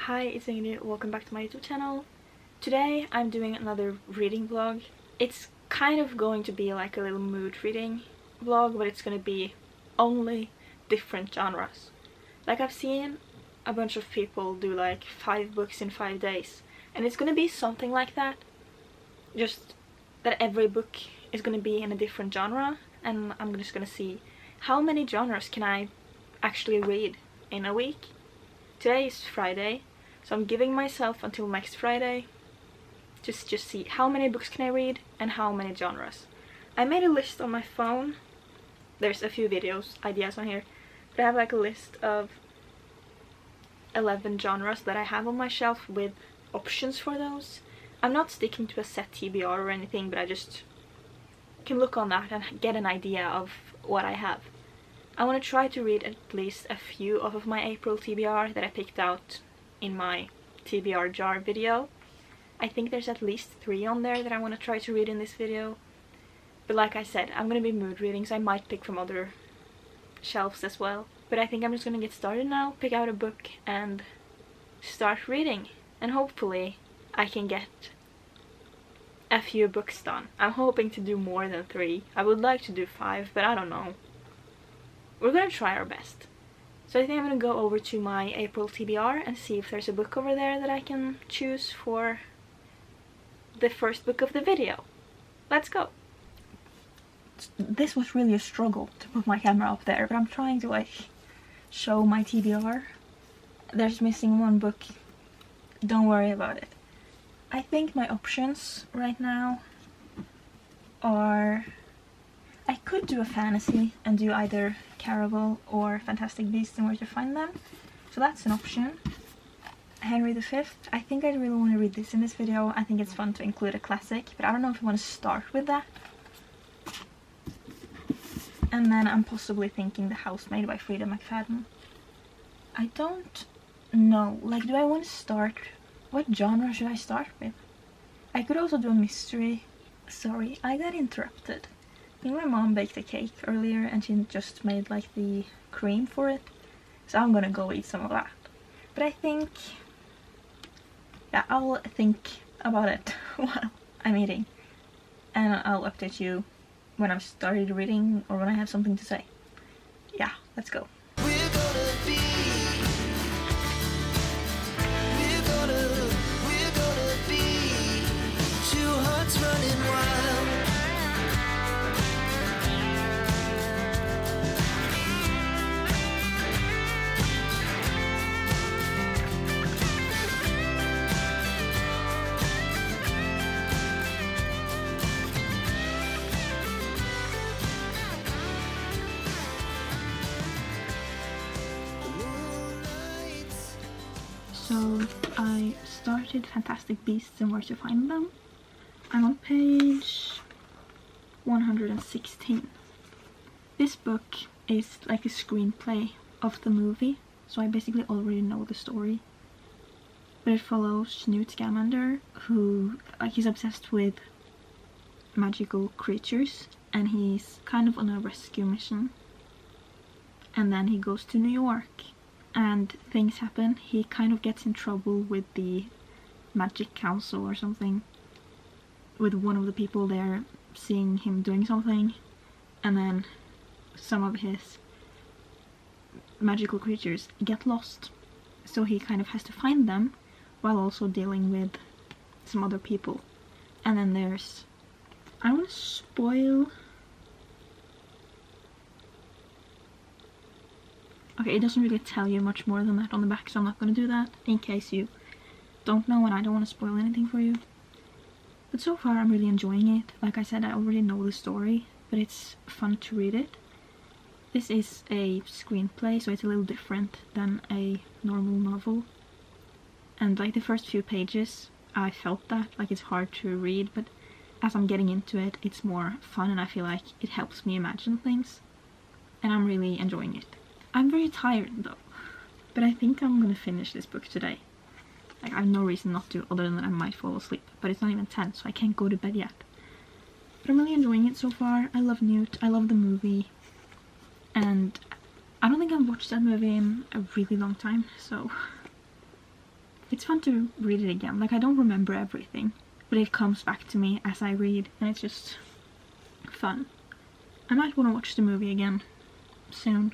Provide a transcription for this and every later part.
Hi, it's Ingrid. Welcome back to my YouTube channel. Today I'm doing another reading vlog. It's kind of going to be like a little mood reading vlog, but it's going to be only different genres. Like, I've seen a bunch of people do like 5 books in 5 days, and it's going to be something like that. Just that every book is going to be in a different genre, and I'm just going to see how many genres can I actually read in a week. Today is Friday, so I'm giving myself until next Friday to just see how many books can I read and how many genres. I made a list on my phone. There's a few ideas on here, but I have like a list of 11 genres that I have on my shelf with options for those. I'm not sticking to a set TBR or anything, but I just can look on that and get an idea of what I have. I want to try to read at least a few of my April TBR that I picked out in my TBR jar video. I think there's at least 3 on there that I want to try to read in this video. But like I said, I'm going to be mood reading, so I might pick from other shelves as well. But I think I'm just going to get started now, pick out a book and start reading. And hopefully I can get a few books done. I'm hoping to do more than 3. I would like to do 5, but I don't know. We're gonna try our best. So I think I'm gonna go over to my April TBR and see if there's a book over there that I can choose for the first book of the video. Let's go! This was really a struggle to put my camera up there, but I'm trying to like show my TBR. There's missing one book. Don't worry about it. I think my options right now are... I could do a fantasy and do either Caraval or Fantastic Beasts and Where to Find Them. So that's an option. Henry V. I think I really want to read this in this video. I think it's fun to include a classic, but I don't know if I want to start with that. And then I'm possibly thinking The Housemaid by Frida McFadden. I don't know. Like, do I want to start... What genre should I start with? I could also do a mystery. Sorry, I got interrupted. I think my mom baked a cake earlier and she just made like the cream for it, so I'm gonna go eat some of that. But I think, yeah, I'll think about it while I'm eating, and I'll update you when I've started reading or when I have something to say. Yeah, let's go. So I started Fantastic Beasts and Where to Find Them. I'm on page 116. This book is like a screenplay of the movie, so I basically already know the story. But it follows Newt Scamander, who he's obsessed with magical creatures, and he's kind of on a rescue mission. And then he goes to New York. And things happen. He kind of gets in trouble with the Magic Council or something, with one of the people there seeing him doing something, and then some of his magical creatures get lost, so he kind of has to find them while also dealing with some other people. And then there's... I don't want to spoil... Okay, it doesn't really tell you much more than that on the back, so I'm not going to do that, in case you don't know and I don't want to spoil anything for you. But so far I'm really enjoying it. Like I said, I already know the story, but it's fun to read it. This is a screenplay, so it's a little different than a normal novel. And like the first few pages, I felt that, like it's hard to read, but as I'm getting into it, it's more fun and I feel like it helps me imagine things. And I'm really enjoying it. I'm very tired though, but I think I'm gonna finish this book today. Like, I have no reason not to, other than that I might fall asleep, but it's not even 10, so I can't go to bed yet. But I'm really enjoying it so far. I love Newt, I love the movie, and I don't think I've watched that movie in a really long time, so it's fun to read it again. Like, I don't remember everything, but it comes back to me as I read, and it's just fun. I might want to watch the movie again soon.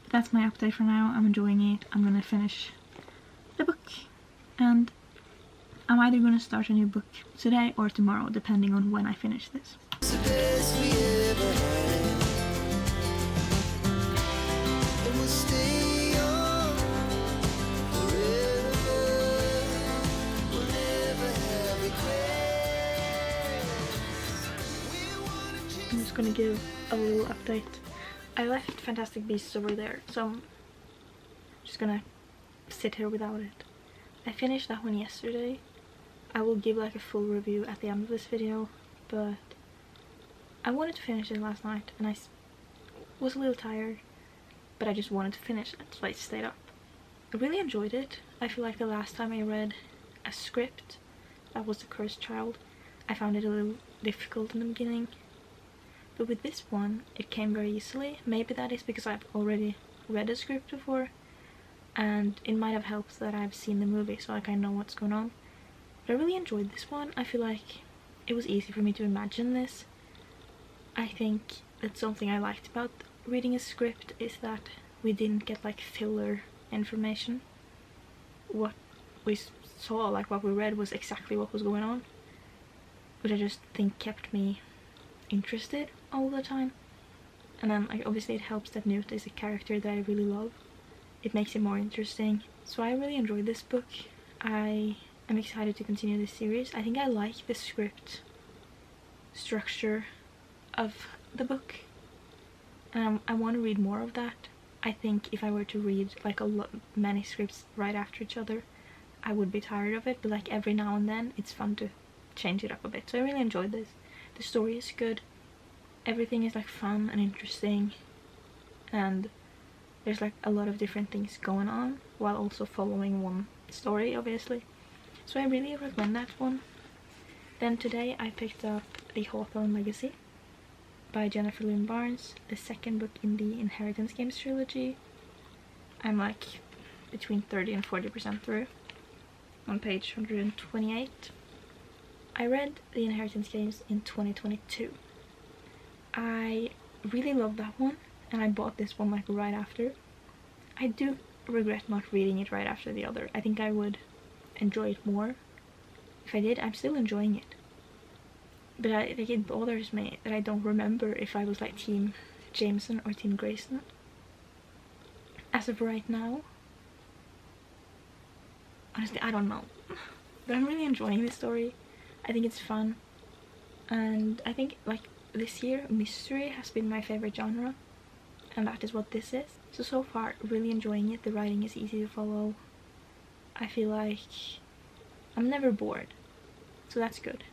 But that's my update for now. I'm enjoying it. I'm gonna finish the book, and I'm either gonna start a new book today or tomorrow, depending on when I finish this. I'm just gonna give a little update. I left Fantastic Beasts over there, so I'm just gonna sit here without it. I finished that one yesterday. I will give like a full review at the end of this video, but I wanted to finish it last night and I was a little tired, but I just wanted to finish it, so I stayed up. I really enjoyed it. I feel like the last time I read a script that was The Cursed Child, I found it a little difficult in the beginning. But with this one, it came very easily. Maybe that is because I've already read a script before, and it might have helped that I've seen the movie, so like I know what's going on. But I really enjoyed this one. I feel like it was easy for me to imagine this. I think that's something I liked about reading a script, is that we didn't get like filler information. What we saw, like what we read, was exactly what was going on, which I just think kept me interested all the time. And then like obviously it helps that Newt is a character that I really love. It makes it more interesting. So I really enjoyed this book. I am excited to continue this series. I think I like the script structure of the book, and I want to read more of that. I think if I were to read like many scripts right after each other, I would be tired of it, but like every now and then it's fun to change it up a bit. So I really enjoyed this. The story is good, everything is like fun and interesting, and there's like a lot of different things going on while also following one story, obviously. So I really recommend that one. Then today I picked up The Hawthorne Legacy by Jennifer Lynn Barnes, the second book in the Inheritance Games trilogy. I'm like between 30 and 40% through, on page 128. I read the Inheritance Games in 2022. I really loved that one, and I bought this one like right after. I do regret not reading it right after the other. I think I would enjoy it more if I did. I'm still enjoying it, but I think it bothers me that I don't remember if I was like Team Jameson or Team Grayson. As of right now, honestly, I don't know. But I'm really enjoying this story. I think it's fun, and I think like this year mystery has been my favorite genre, and that is what this is. So far really enjoying it. The writing is easy to follow. I feel like I'm never bored, so that's good.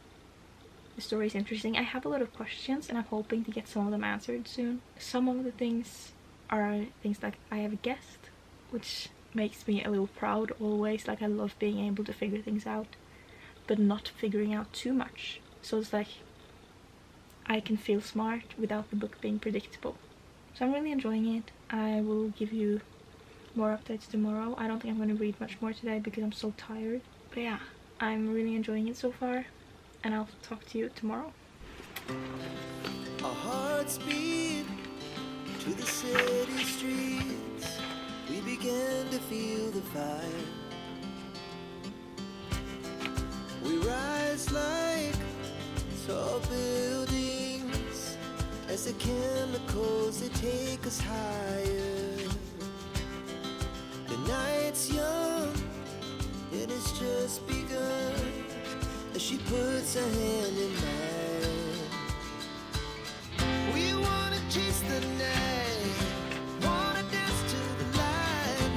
The story is interesting. I have a lot of questions and I'm hoping to get some of them answered soon. Some of the things are things that I have guessed, which makes me a little proud always. Like I love being able to figure things out, but not figuring out too much. So it's like I can feel smart without the book being predictable. So I'm really enjoying it. I will give you more updates tomorrow. I don't think I'm going to read much more today because I'm so tired. But yeah, I'm really enjoying it so far, and I'll talk to you tomorrow. Our hearts beat to the city streets. We began to feel the fire. We rise like tall buildings as the chemicals, they take us higher. The night's young and it's just begun as she puts her hand in mine. We wanna chase the night, wanna dance to the light,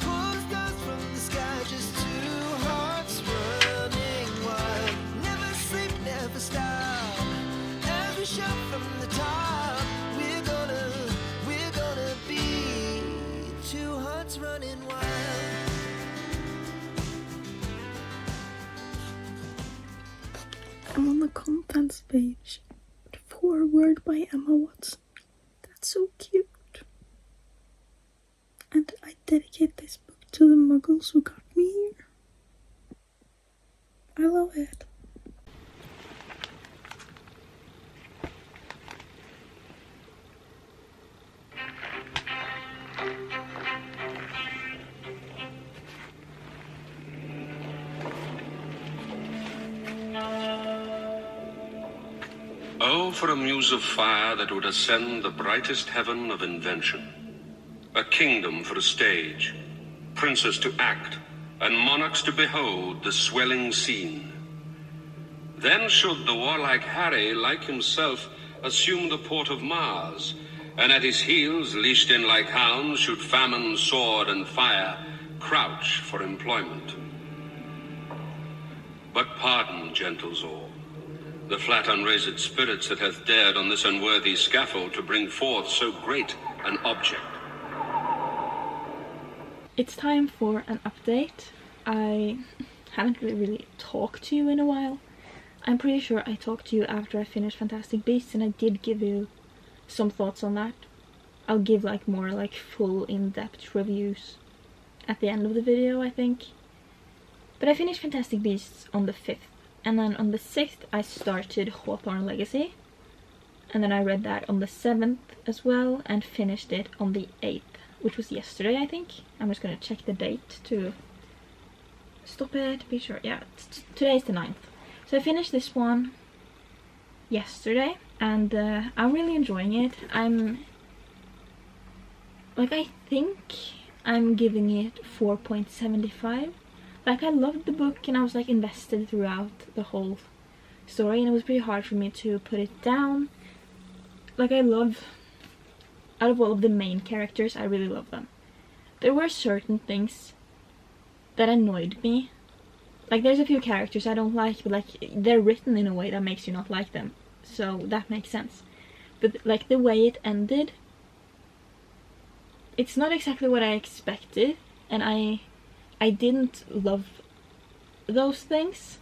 pull the stars from the sky, just two hearts running wild. Never sleep, never stop, as we shout from the top. We're gonna be two hearts running wild. I'm on the contents page. The foreword by Emma Watson. That's so cute. And I dedicate this book to the muggles who got me here. I love it. Oh, for a muse of fire that would ascend the brightest heaven of invention. A kingdom for a stage, princes to act, and monarchs to behold the swelling scene. Then should the warlike Harry, like himself, assume the port of Mars, and at his heels, leashed in like hounds, should famine, sword, and fire crouch for employment. But pardon, gentles all, the flat unraised spirits that hath dared on this unworthy scaffold to bring forth so great an object. It's time for an update. I haven't really talked to you in a while. I'm pretty sure I talked to you after I finished Fantastic Beasts, and I did give you some thoughts on that. I'll give like more like full in-depth reviews at the end of the video, I think. But I finished Fantastic Beasts on the 5th. And then on the 6th I started Hawthorne Legacy. And then I read that on the 7th as well and finished it on the 8th, which was yesterday, I think. I'm just gonna check the date to stop it, be sure. Yeah, today's the 9th. So I finished this one yesterday and I'm really enjoying it. I think I'm giving it 4.75. Like, I loved the book and I was like invested throughout the whole story, and it was pretty hard for me to put it down. Like, out of all of the main characters, I really love them. There were certain things that annoyed me. Like, there's a few characters I don't like, but like, they're written in a way that makes you not like them. So that makes sense. But like, the way it ended, it's not exactly what I expected, and I didn't love those things.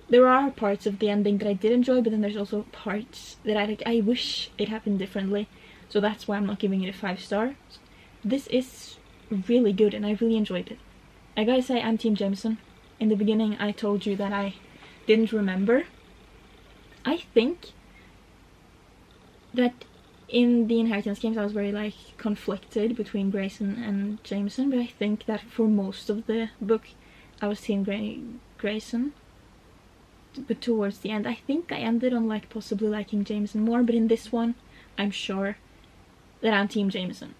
There are parts of the ending that I did enjoy, but then there's also parts that I wish it happened differently. So that's why I'm not giving it a 5 stars. This is really good and I really enjoyed it. I gotta say, I'm Team Jameson. In the beginning I told you that I didn't remember. I think that in the Inheritance games I was very like conflicted between Grayson and Jameson, but I think that for most of the book I was Team Grayson. But towards the end I think I ended on like possibly liking Jameson more, but in this one I'm sure that I'm Team Jameson.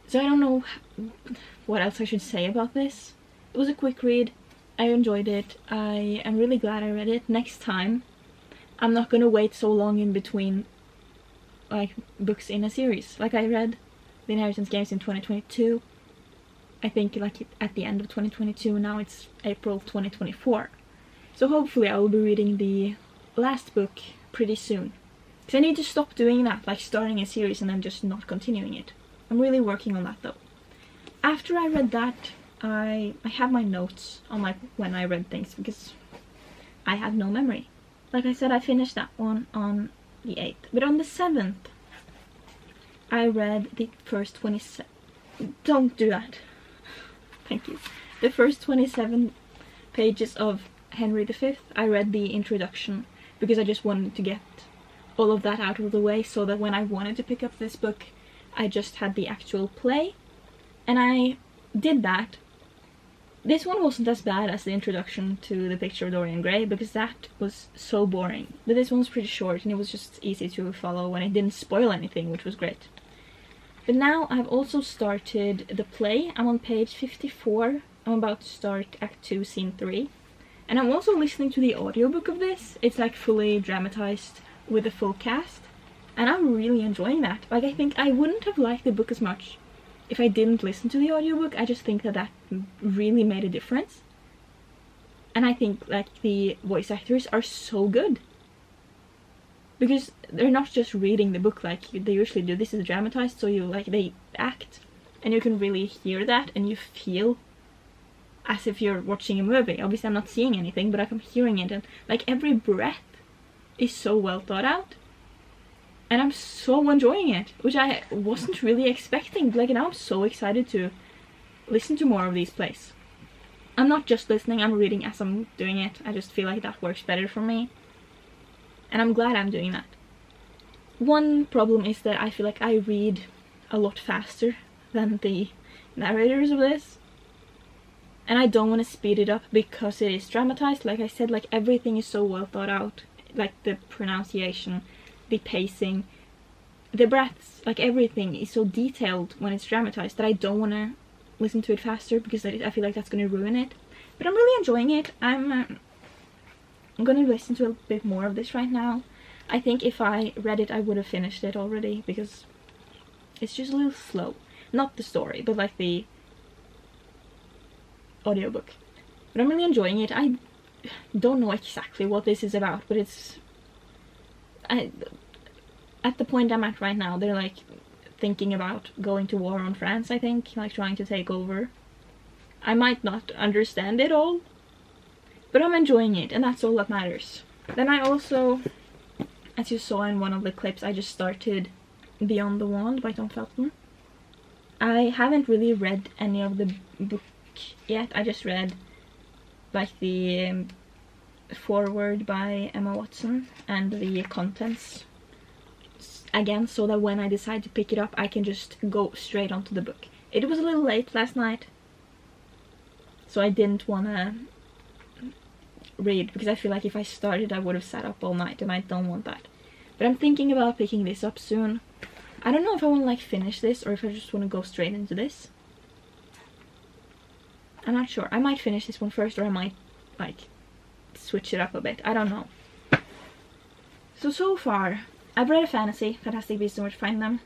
So I don't know what else I should say about this. It was a quick read. I enjoyed it. I am really glad I read it. Next time I'm not gonna wait so long in between like books in a series. Like, I read the Inheritance games in 2022. I think like at the end of 2022. Now it's April 2024. So hopefully I will be reading the last book pretty soon. Because I need to stop doing that, like starting a series and then just not continuing it. I'm really working on that though. After I read that, I have my notes on like when I read things, because I have no memory. Like I said, I finished that one on the 8th. But on the 7th, I read the first 27... Don't do that. Thank you. The first 27 pages of Henry V. I read the introduction because I just wanted to get all of that out of the way, so that when I wanted to pick up this book, I just had the actual play. And I did that. This one wasn't as bad as the introduction to The Picture of Dorian Gray, because that was so boring. But this one was pretty short and it was just easy to follow, and it didn't spoil anything, which was great. But now I've also started the play. I'm on page 54. I'm about to start Act 2, Scene 3. And I'm also listening to the audiobook of this. It's like fully dramatized with a full cast. And I'm really enjoying that. Like, I think I wouldn't have liked the book as much if I didn't listen to the audiobook. I just think that that really made a difference. And I think like the voice actors are so good. Because they're not just reading the book like they usually do. This is dramatized, so you like, they act. And you can really hear that, and you feel as if you're watching a movie. Obviously I'm not seeing anything, but I'm hearing it, and like every breath is so well thought out. And I'm so enjoying it, which I wasn't really expecting. Like, now I'm so excited to listen to more of these plays. I'm not just listening, I'm reading as I'm doing it. I just feel like that works better for me. And I'm glad I'm doing that. One problem is that I feel like I read a lot faster than the narrators of this. And I don't want to speed it up because it is dramatized. Like I said, like everything is so well thought out. Like the pronunciation, the pacing, the breaths, like everything is so detailed when it's dramatized that I don't want to listen to it faster because I feel like that's going to ruin it. But I'm really enjoying it. I'm going to listen to a bit more of this right now. I think if I read it I would have finished it already because it's just a little slow. Not the story, but like the audiobook. But I'm really enjoying it. I don't know exactly what this is about, but it's... at the point I'm at right now, they're like thinking about going to war on France, I think, like trying to take over. I might not understand it all, but I'm enjoying it, and that's all that matters. Then I also, as you saw in one of the clips, I just started Beyond the Wand by Tom Felton. I haven't really read any of the book yet. I just read like the foreword by Emma Watson and the contents again, so that when I decide to pick it up I can just go straight onto the book. It was a little late last night, so I didn't want to read because I feel like if I started I would have sat up all night and I don't want that. But I'm thinking about picking this up soon. I don't know if I want to like finish this or if I just want to go straight into this. I'm not sure. I might finish this one first or I might like switch it up a bit. I don't know. So far I've read a fantasy, Fantastic Beasts and Where to Find Them.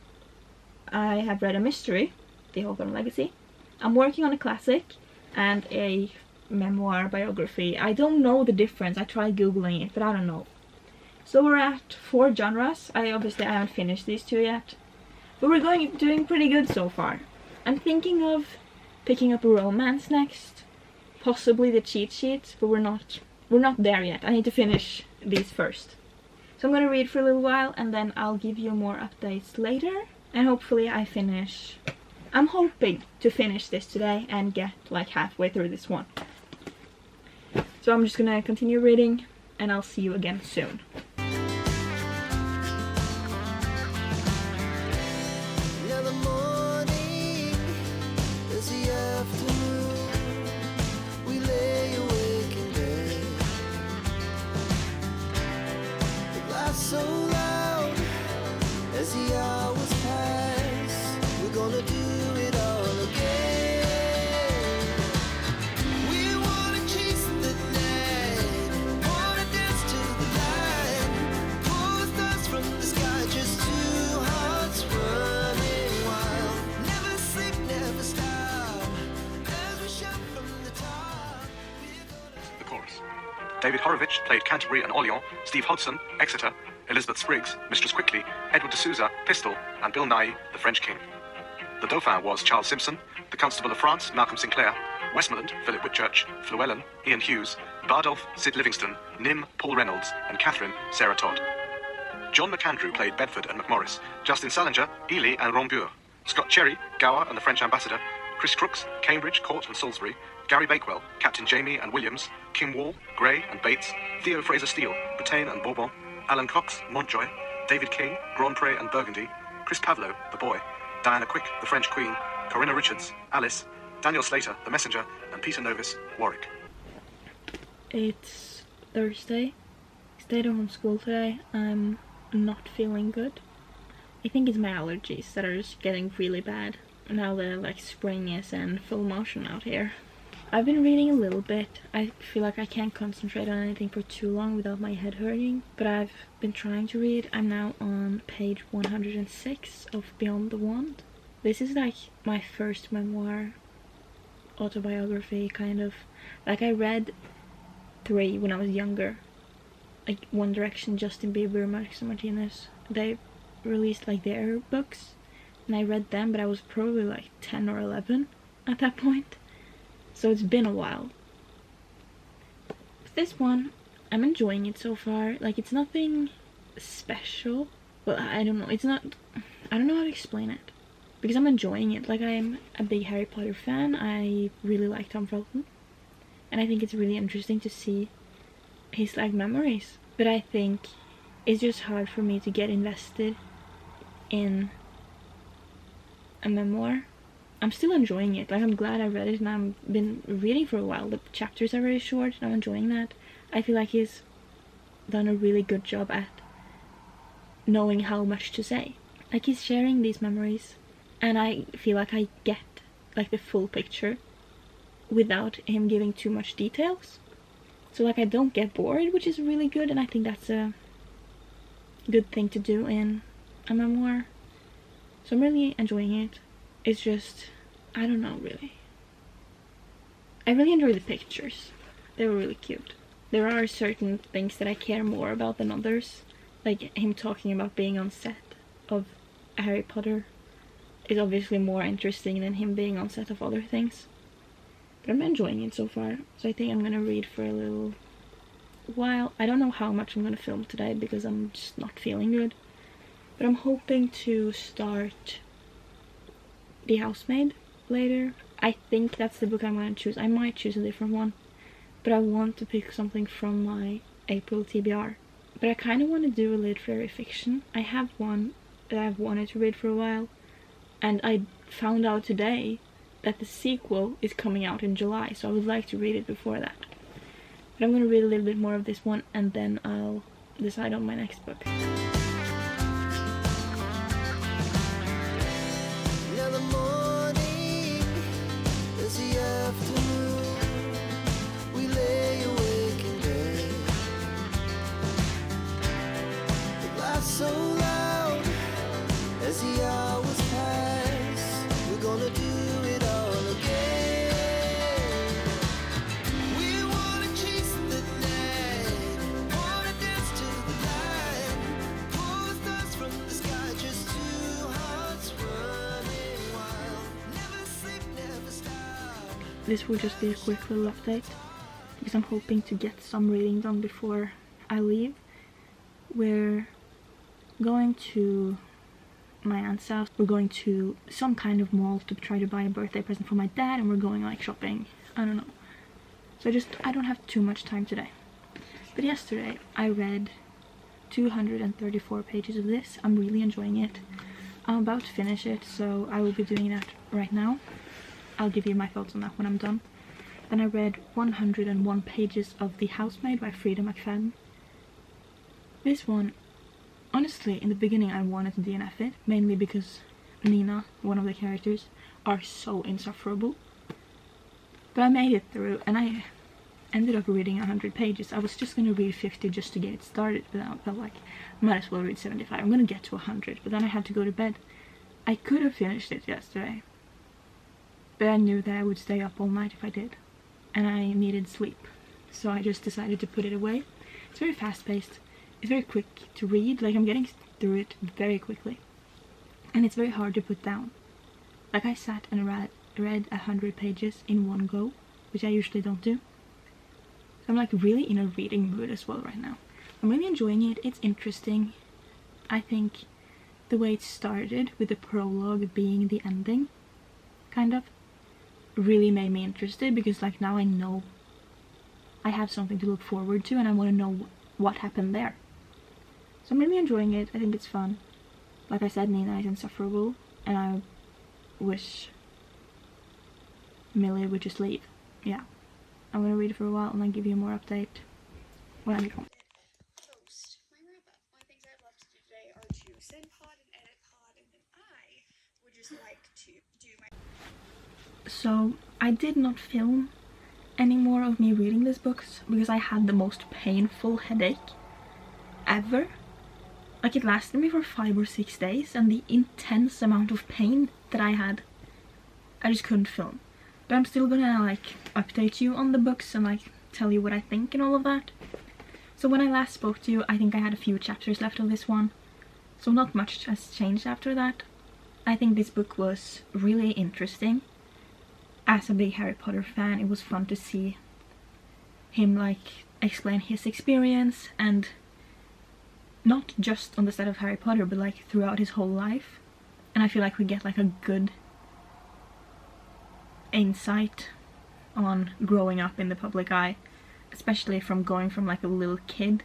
I have read a mystery, The Hawthorne Legacy. I'm working on a classic and a memoir biography. I don't know the difference. I tried googling it, but I don't know. So we're at 4 genres. I haven't finished these 2 yet, but we're doing pretty good so far. I'm thinking of picking up a romance next, possibly the cheat sheets, but we're not there yet. I need to finish these first. So I'm gonna read for a little while and then I'll give you more updates later. And hopefully I finish. I'm hoping to finish this today and get like halfway through this one. So I'm just gonna continue reading and I'll see you again soon. Now the morning is the afternoon. We lay awake in bed. The laughs so loud as the hours pass. We're gonna do it all again. We wanna chase the night, wanna dance to the light. Pull stars from the sky, just 2 hearts running wild. Never sleep, never stop, as we shout from the top. The chorus. David Horowitz played Canterbury and Orleans, Steve Hodson, Exeter, Elizabeth Spriggs, Mistress Quickly, Edward de Souza, Pistol, and Bill Nye, the French King. The Dauphin was Charles Simpson, the Constable of France, Malcolm Sinclair, Westmoreland, Philip Whitchurch, Llewellyn, Ian Hughes, Bardolph, Sid Livingston, Nym, Paul Reynolds, and Catherine, Sarah Todd. John McAndrew played Bedford and Macmorris, Justin Salinger, Ely and Rombure, Scott Cherry, Gower and the French Ambassador, Chris Crooks, Cambridge, Court and Salisbury, Gary Bakewell, Captain Jamie and Williams, Kim Wall, Gray and Bates, Theo Fraser-Steele, Bretagne and Bourbon, Alan Cox, Montjoy, David King, Grand Pré and Burgundy, Chris Pavlo, the Boy, Diana Quick, the French Queen, Corinna Richards, Alice, Daniel Slater, the Messenger, and Peter Novis, Warwick. It's Thursday. Stayed home from school today. I'm not feeling good. I think it's my allergies that are just getting really bad now that like spring is in full motion out here. I've been reading a little bit. I feel like I can't concentrate on anything for too long without my head hurting, but I've been trying to read. I'm now on page 106 of Beyond the Wand. This is like my first memoir, autobiography kind of. Like I read 3 when I was younger. Like One Direction, Justin Bieber, Marcus Martinez. They released like their books and I read them, but I was probably like 10 or 11 at that point. So it's been a while. With this one, I'm enjoying it so far. Like, it's nothing special. Well, I don't know. It's not... I don't know how to explain it. Because I'm enjoying it. Like, I'm a big Harry Potter fan. I really like Tom Felton. and I think it's really interesting to see his like memories. But I think it's just hard for me to get invested in a memoir. I'm still enjoying it. Like, I'm glad I read it, and I've been reading for a while. The chapters are very short, and I'm enjoying that. I feel like he's done a really good job at knowing how much to say. Like, he's sharing these memories, and I feel like I get like the full picture without him giving too much details. So like, I don't get bored, which is really good, and I think that's a good thing to do in a memoir. So I'm really enjoying it. It's just, I don't know, really. I really enjoy the pictures. They were really cute. There are certain things that I care more about than others. Like him talking about being on set of Harry Potter is obviously more interesting than him being on set of other things. But I'm enjoying it so far. So I think I'm gonna read for a little while. I don't know how much I'm gonna film today because I'm just not feeling good. But I'm hoping to start The Housemaid later. I think that's the book I'm gonna choose. I might choose a different one, but I want to pick something from my April TBR. But I kind of want to do a literary fiction. I have one that I've wanted to read for a while, and I found out today that the sequel is coming out in July, so I would like to read it before that. But I'm gonna read a little bit more of this one, and then I'll decide on my next book. Now the morning is the afternoon. We lay awake in bed. It laughs so loud as the hours pass. We're gonna do it all again. We wanna chase the night, wanna dance to the light. Pull the stars from the sky, just two hearts running wild. Never sleep, never stop. This will just be a quick little update, because I'm hoping to get some reading done before I leave. We're going to my aunt's house. We're going to some kind of mall to try to buy a birthday present for my dad, and we're going like shopping. I don't know. So I don't have too much time today. But yesterday I read 234 pages of this. I'm really enjoying it. I'm about to finish it, so I will be doing that right now. I'll give you my thoughts on that when I'm done. Then I read 101 pages of The Housemaid by Frida McFadden. This one, honestly, in the beginning I wanted to DNF it, mainly because Nina, one of the characters, are so insufferable. But I made it through, and I ended up reading 100 pages. I was just gonna read 50 just to get it started, but I felt like might as well read 75. I'm gonna get to 100, but then I had to go to bed. I could have finished it yesterday, but I knew that I would stay up all night if I did, and I needed sleep, so I just decided to put it away. It's very fast-paced. It's very quick to read. Like, I'm getting through it very quickly, and it's very hard to put down. Like, I sat and read 100 pages in one go, which I usually don't do. So I'm like really in a reading mood as well right now. I'm really enjoying it. It's interesting. I think the way it started with the prologue being the ending, kind of, really made me interested, because like now I know I have something to look forward to, and I want to know what happened there. So I'm really enjoying it. I think it's fun. Like I said, Nina is insufferable, and I wish Millie would just leave. Yeah. I'm gonna read it for a while and then give you a more update when I get home. Post my wrap up. My things I've left to do today are to send pod and edit pod, and then I would just like to do my. So I did not film any more of me reading these books because I had the most painful headache ever. Like, it lasted me for 5 or 6 days, and the intense amount of pain that I had, I just couldn't film. But I'm still gonna like update you on the books and like tell you what I think and all of that. So when I last spoke to you, I think I had a few chapters left of this one, so not much has changed after that. I think this book was really interesting. As a big Harry Potter fan, it was fun to see him like explain his experience, and not just on the set of Harry Potter, but like throughout his whole life. And I feel like we get like a good insight on growing up in the public eye, especially from going from like a little kid,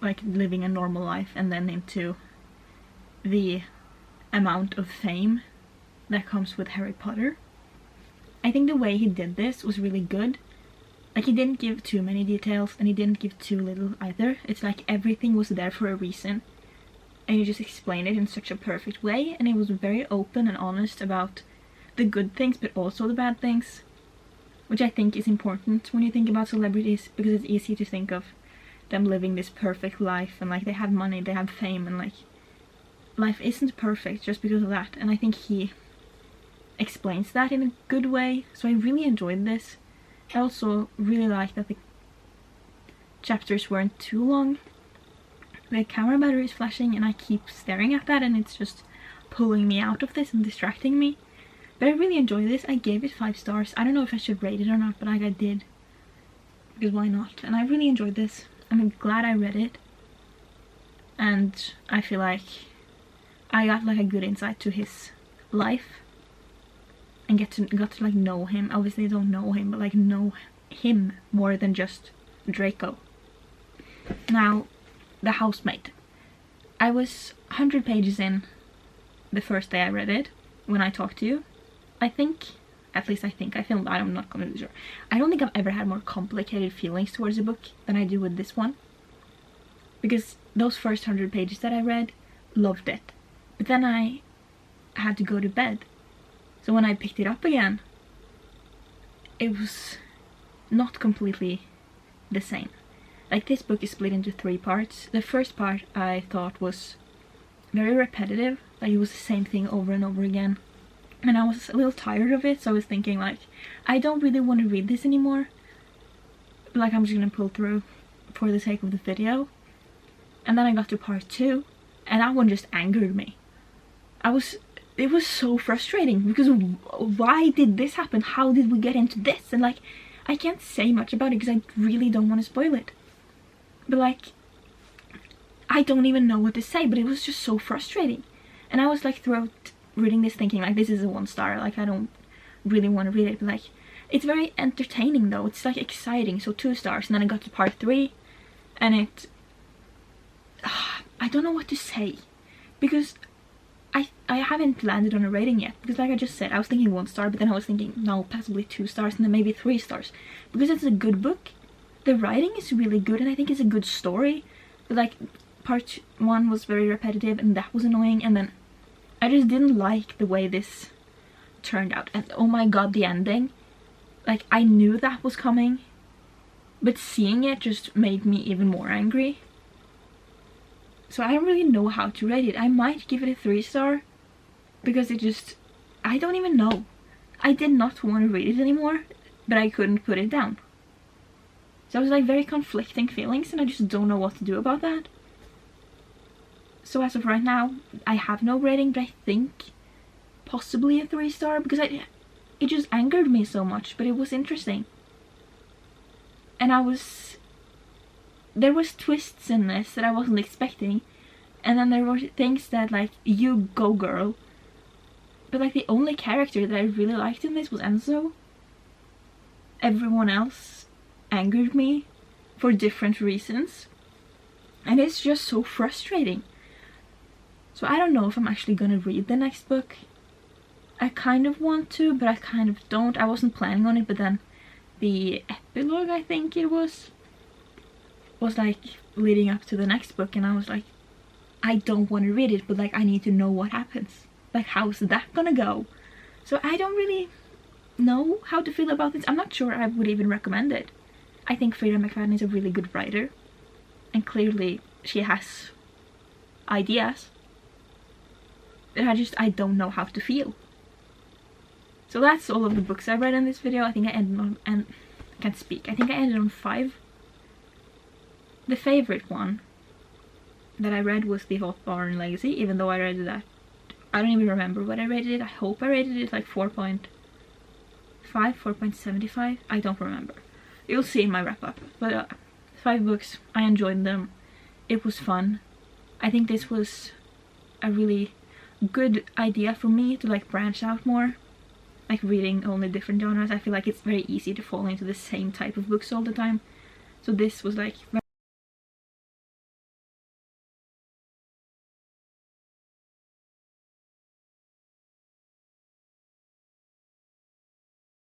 like living a normal life, and then into the amount of fame that comes with Harry Potter. I think the way he did this was really good. Like, he didn't give too many details and he didn't give too little either. It's like everything was there for a reason, and he just explained it in such a perfect way, and he was very open and honest about the good things but also the bad things, which I think is important when you think about celebrities, because it's easy to think of them living this perfect life and like they have money, they have fame, and like life isn't perfect just because of that. And I think he explains that in a good way, so I really enjoyed this. I also really like that the chapters weren't too long. The camera battery is flashing and I keep staring at that, and it's just pulling me out of this and distracting me. But I really enjoyed this. I gave it 5 stars. I don't know if I should rate it or not, but I did, because why not? And I really enjoyed this. I'm glad I read it, and I feel like I got like a good insight to his life and got to like know him. Obviously I don't know him, but like know him more than just Draco. Now, The Housemaid. I was 100 pages in the first day I read it when I talked to you. I think, at least I think, I'm not completely sure. I don't think I've ever had more complicated feelings towards a book than I do with this one. Because those first 100 pages that I read, loved it. But then I had to go to bed. So when I picked it up again, it was not completely the same. Like, this book is split into 3 parts. The first part I thought was very repetitive. Like, it was the same thing over and over again. And I was a little tired of it, so I was thinking like, I don't really want to read this anymore. But like, I'm just gonna pull through for the sake of the video. And then I got to part 2, and that one just angered me. It was so frustrating, because why did this happen? How did we get into this? And like, I can't say much about it because I really don't want to spoil it. But like, I don't even know what to say, but it was just so frustrating. And I was like, throughout reading this thinking like, this is a 1 star, like I don't really want to read it, but like, it's very entertaining though, it's like exciting, so 2 stars. And then I got to part 3 and I don't know what to say, because I haven't landed on a rating yet, because like I just said, I was thinking 1 star, but then I was thinking no, possibly 2 stars, and then maybe 3 stars, because it's a good book. The writing is really good, and I think it's a good story, but like part 1 was very repetitive and that was annoying, and then I just didn't like the way this turned out. And oh my god, the ending, like I knew that was coming, but seeing it just made me even more angry. So I don't really know how to rate it. I might give it a 3 star, because it just, I don't even know. I did not want to read it anymore, but I couldn't put it down. So I was like very conflicting feelings, and I just don't know what to do about that. So as of right now, I have no rating, but I think possibly a 3 star, because it just angered me so much, but it was interesting. And there was twists in this that I wasn't expecting, and then there were things that like, you go girl. But like, the only character that I really liked in this was Enzo. Everyone else angered me for different reasons, and it's just so frustrating. So I don't know if I'm actually gonna read the next book. I kind of want to, but I kind of don't. I wasn't planning on it, but then the epilogue, I think it was like leading up to the next book, and I was like, I don't want to read it, but like I need to know what happens. Like, how's that gonna go? So I don't really know how to feel about this. I'm not sure I would even recommend it. I think Frida McFadden is a really good writer, and clearly she has ideas, but I don't know how to feel. So that's all of the books I read in this video. I think I ended on, and I can't speak, I think I ended on 5. The favorite one that I read was The Hawthorne Legacy, even though I read that, I don't even remember what I rated it. I hope I rated it like 4.5, 4.75, I don't remember. You'll see in my wrap up. But 5 books, I enjoyed them. It was fun. I think this was a really good idea for me to like branch out more like reading only different genres. I feel like it's very easy to fall into the same type of books all the time. So this was like